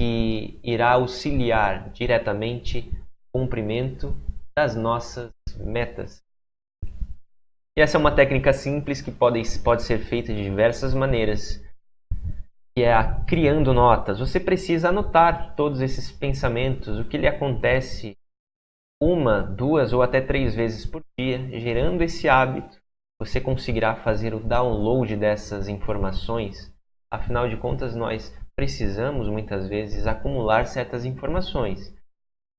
que irá auxiliar diretamente o cumprimento das nossas metas. E essa é uma técnica simples que pode ser feita de diversas maneiras, que é a criando notas. Você precisa anotar todos esses pensamentos, o que lhe acontece 1, 2 ou até 3 vezes por dia. Gerando esse hábito, você conseguirá fazer o download dessas informações. Afinal de contas, nós precisamos muitas vezes acumular certas informações.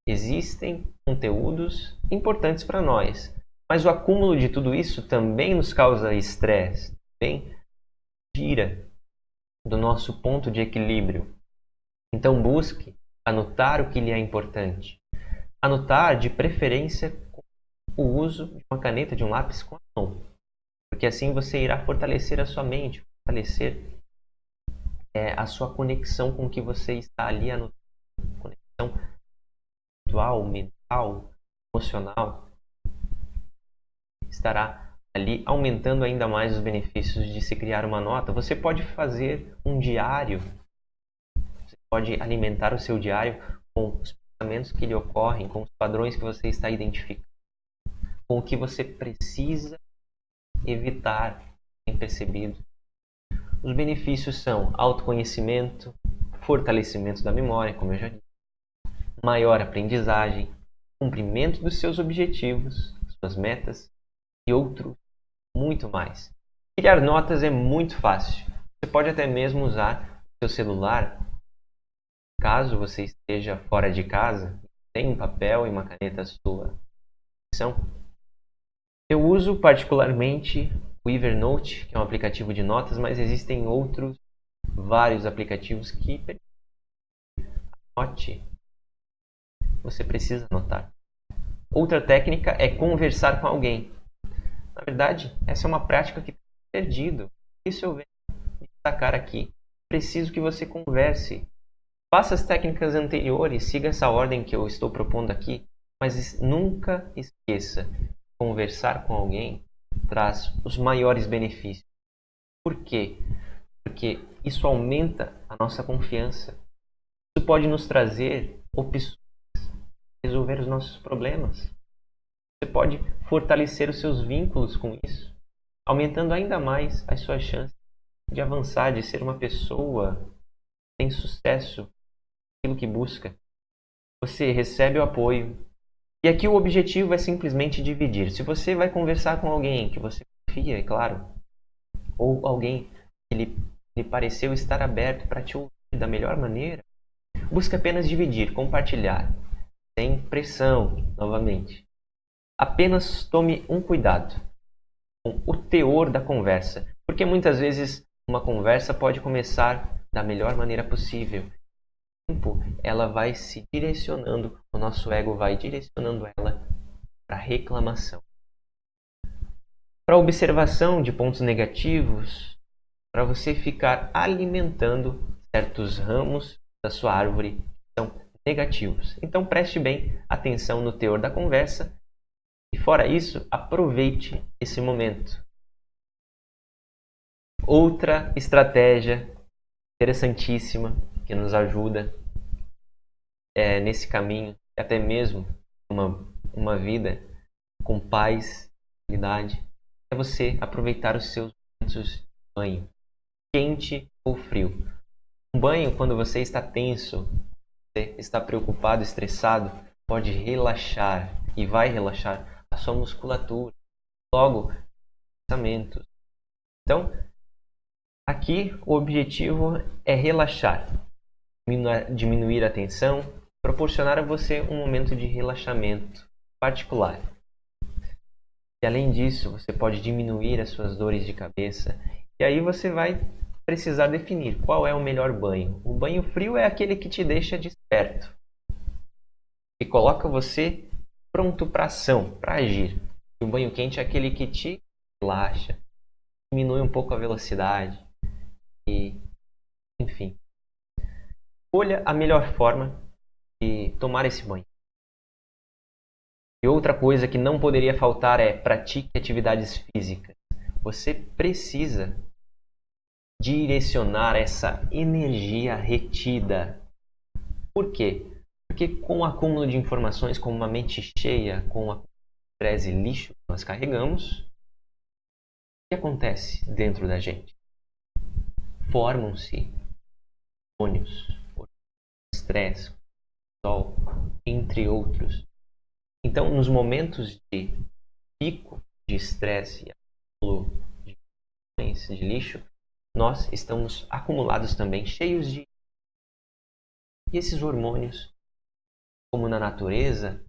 Existem conteúdos importantes para nós, mas o acúmulo de tudo isso também nos causa estresse, também tira do nosso ponto de equilíbrio. Então busque anotar o que lhe é importante. Anotar de preferência com o uso de uma caneta, de um lápis com a mão, porque assim você irá fortalecer a sua mente, fortalecer a sua conexão com o que você está ali anotando, conexão espiritual, mental, emocional, estará ali aumentando ainda mais os benefícios de se criar uma nota. Você pode fazer um diário, você pode alimentar o seu diário com os pensamentos que lhe ocorrem, com os padrões que você está identificando, com o que você precisa evitar sem percebido. Os benefícios são autoconhecimento, fortalecimento da memória, como eu já disse, maior aprendizagem, cumprimento dos seus objetivos, suas metas e outro muito mais. Criar notas é muito fácil. Você pode até mesmo usar seu celular, caso você esteja fora de casa, tem um papel e uma caneta à sua disposição. Eu uso particularmente o Evernote, que é um aplicativo de notas, mas existem outros vários aplicativos que permitem anote. Você precisa anotar. Outra técnica é conversar com alguém. Na verdade, essa é uma prática que tem perdido. Isso eu venho destacar aqui. Preciso que você converse. Faça as técnicas anteriores, siga essa ordem que eu estou propondo aqui, mas nunca esqueça, conversar com alguém traz os maiores benefícios. Por quê? Porque isso aumenta a nossa confiança. Isso pode nos trazer opções, resolver os nossos problemas. Você pode fortalecer os seus vínculos com isso, aumentando ainda mais as suas chances de avançar, de ser uma pessoa que tem sucesso naquilo que busca. Você recebe o apoio. E aqui o objetivo é simplesmente dividir. Se você vai conversar com alguém que você confia, é claro, ou alguém que lhe pareceu estar aberto para te ouvir da melhor maneira, busque apenas dividir, compartilhar, sem pressão, novamente. Apenas tome um cuidado com o teor da conversa, porque muitas vezes uma conversa pode começar da melhor maneira possível. Ela vai se direcionando, o nosso ego vai direcionando ela para reclamação, para observação de pontos negativos, para você ficar alimentando certos ramos da sua árvore que são negativos. Então preste bem atenção no teor da conversa e, fora isso, aproveite esse momento. Outra estratégia interessantíssima que nos ajuda nesse caminho, até mesmo uma vida com paz, tranquilidade, é você aproveitar os seus momentos de banho, quente ou frio. Um banho, quando você está tenso, você está preocupado, estressado, pode relaxar e vai relaxar a sua musculatura, logo, pensamentos. Então, aqui o objetivo é relaxar, diminuir a tensão, proporcionar a você um momento de relaxamento particular. E além disso, você pode diminuir as suas dores de cabeça. E aí você vai precisar definir qual é o melhor banho. O banho frio é aquele que te deixa desperto e coloca você pronto para ação, para agir. E o banho quente é aquele que te relaxa, diminui um pouco a velocidade e, enfim. Escolha a melhor forma de tomar esse banho. E outra coisa que não poderia faltar é pratique atividades físicas. Você precisa direcionar essa energia retida. Por quê? Porque com o acúmulo de informações, com uma mente cheia, com o estresse e lixo que nós carregamos, o que acontece dentro da gente? Formam-se hormônios, estresse, sol, entre outros. Então, nos momentos de pico de estresse e acúmulo de lixo, nós estamos acumulados também, cheios de... E esses hormônios, como na natureza,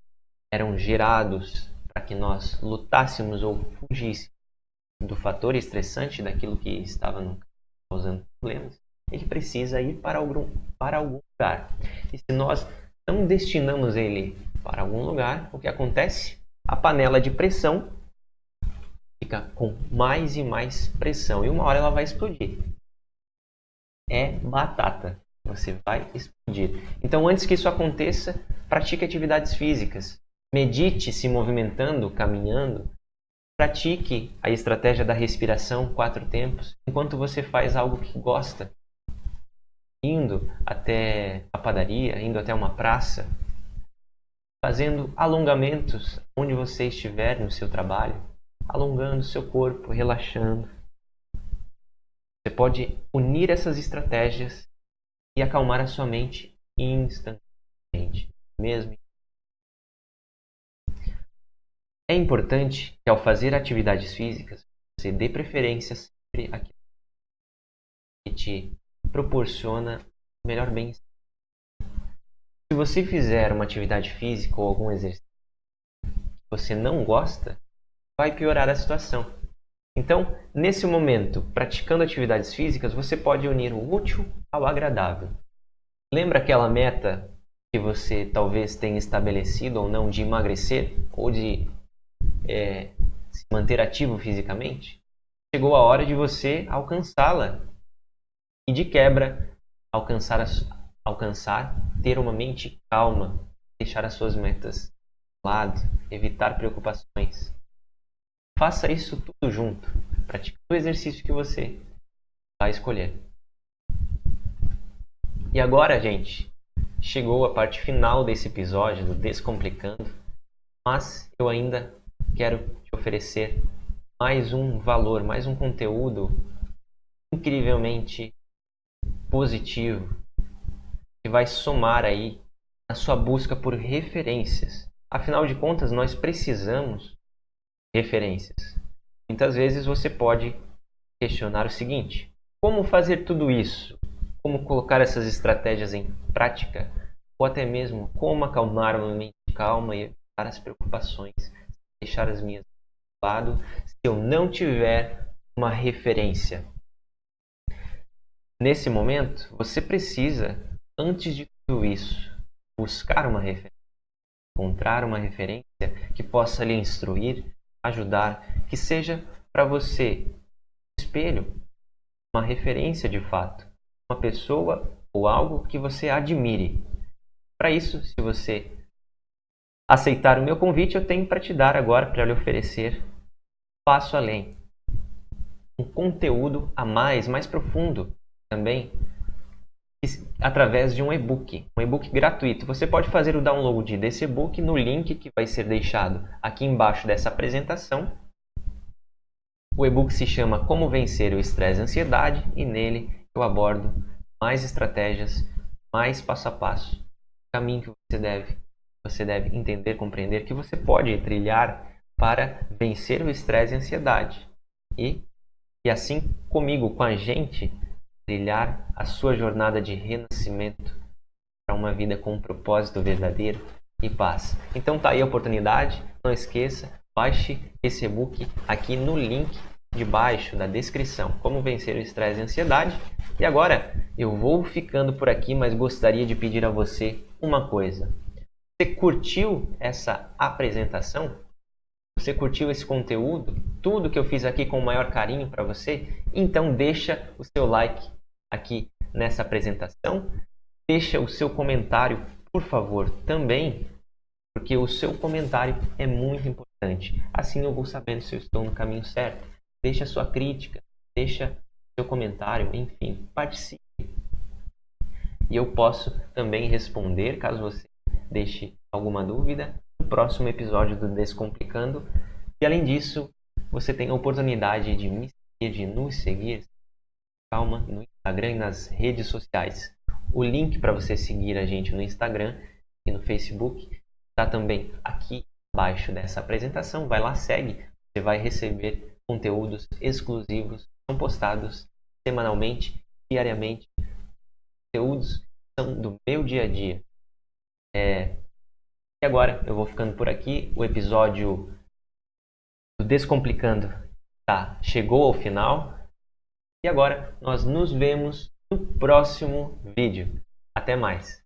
eram gerados para que nós lutássemos ou fugíssemos do fator estressante, daquilo que estava causando problemas. Ele precisa ir para algum lugar. E se nós não destinamos ele para algum lugar, o que acontece? A panela de pressão fica com mais e mais pressão e uma hora ela vai explodir. É batata. Você vai explodir. Então, antes que isso aconteça, pratique atividades físicas. Medite se movimentando, caminhando. Pratique a estratégia da respiração 4 tempos, enquanto você faz algo que gosta. Indo até a padaria, indo até uma praça, fazendo alongamentos onde você estiver no seu trabalho, alongando seu corpo, relaxando. Você pode unir essas estratégias e acalmar a sua mente instantaneamente. Mesmo. É importante que ao fazer atividades físicas, você dê preferência aquilo que te proporciona melhor bem-estar. Se você fizer uma atividade física ou algum exercício que você não gosta, vai piorar a situação. Então, nesse momento, praticando atividades físicas, você pode unir o útil ao agradável. Lembra aquela meta que você talvez tenha estabelecido ou não de emagrecer ou de se manter ativo fisicamente? Chegou a hora de você alcançá-la e, de quebra, ter uma mente calma, deixar as suas metas de lado, evitar preocupações. Faça isso tudo junto, pratique o exercício que você vai escolher. E agora, gente, chegou a parte final desse episódio do Descomplicando, mas eu ainda quero te oferecer mais um valor, mais um conteúdo incrivelmente positivo que vai somar aí na sua busca por referências. Afinal de contas, nós precisamos de referências. Muitas vezes você pode questionar o seguinte: como fazer tudo isso? Como colocar essas estratégias em prática? Ou até mesmo como acalmar uma mente calma e evitar as preocupações, deixar as minhas de lado, se eu não tiver uma referência? Nesse momento, você precisa, antes de tudo isso, buscar uma referência, encontrar uma referência que possa lhe instruir, ajudar, que seja para você um espelho, uma referência de fato, uma pessoa ou algo que você admire. Para isso, se você aceitar o meu convite, eu tenho para te dar agora, para lhe oferecer passo além, um conteúdo a mais profundo também, através de um e-book gratuito. Você pode fazer o download desse e-book no link que vai ser deixado aqui embaixo dessa apresentação. O e-book se chama Como Vencer o Estresse e a Ansiedade e nele eu abordo mais estratégias, mais passo a passo, caminho que você deve entender, compreender, que você pode trilhar para vencer o estresse e a ansiedade. E assim comigo, com a gente, trilhar a sua jornada de renascimento para uma vida com um propósito verdadeiro e paz. Então tá aí a oportunidade, não esqueça, baixe esse e-book aqui no link de baixo da descrição, Como Vencer o Estresse e a Ansiedade. E agora eu vou ficando por aqui, mas gostaria de pedir a você uma coisa. Você curtiu essa apresentação? Você curtiu esse conteúdo? Tudo que eu fiz aqui com o maior carinho para você? Então deixa o seu like aqui nessa apresentação. Deixa o seu comentário, por favor, também, porque o seu comentário é muito importante. Assim eu vou sabendo se eu estou no caminho certo. Deixa a sua crítica, deixa seu comentário, enfim, participe. E eu posso também responder, caso você deixe alguma dúvida, no próximo episódio do Descomplicando. E além disso, você tem a oportunidade de me seguir, de nos seguir, calma, no Instagram e nas redes sociais. O link para você seguir a gente no Instagram e no Facebook está também aqui abaixo dessa apresentação. Vai lá, segue, você vai receber conteúdos exclusivos, são postados semanalmente, diariamente, conteúdos que são do meu dia a dia. E agora eu vou ficando por aqui. O episódio do Descomplicando chegou ao final. E agora nós nos vemos no próximo vídeo. Até mais!